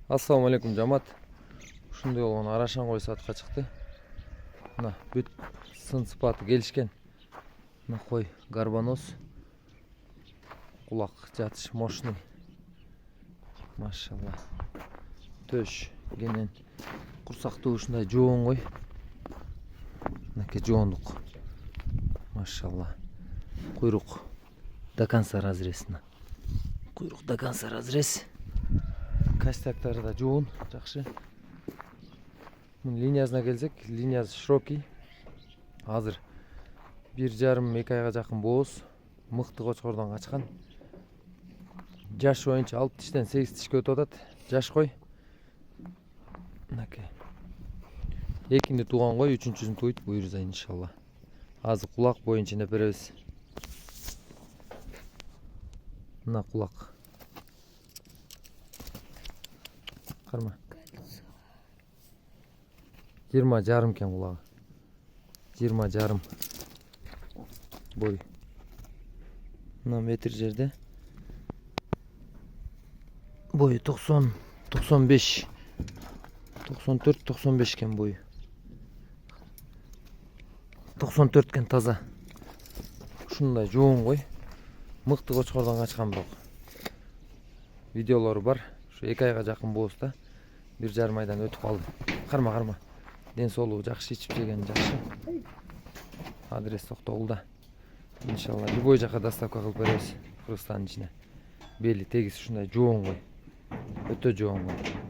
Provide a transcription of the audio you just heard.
Assalamu alaikum жамаат. Ушундай болгон арашан кой сатка чыкты. Мына бүт сын сыпаты келишкен. Мына кой гарбаноз. Кулак жатыш мощный. Машалла. Төш кенен курсактуу ушундай жоон кой. Мынакей жоондук. Машалла. Куйрук до конца разрезно. Куйрук до конца разрез. Кастяктары да жоон, жакшы. Линиясына келсек, линиясы широкий. Азыр 1,5-2 айга жакын бооз. Мыкты кочкордон качкан. Жаш боюнча 6 тиштен 8 тишке өтүп атат. Жаш кой. Мынакей. Экинди тууган кой, үчүнчүсүн туйт буюрса иншалла. Азыр кулак боюнча эп беребиз. Мына кулак. Карма. 20,5 кен кулагы. 20,5 бой. Мына метр жерде. Бою 90, 95, 94, 95 кен бою. 94 кен таза. Ушундай жоон кой. Мыкты кочкордон качкан бирок. Видеолору бар. Şu 2 ayga жакын боозда 1,5 айдан өтүп калды. Карма. Ден соолугу жакшы, ичип жеген жакшы. Адрес Токтогулда. Иншалла любой жака доставка кылып беребиз. Кыргызстандын ичине. Бели тегиз ушундай жоон кой. Өтө жоон кой.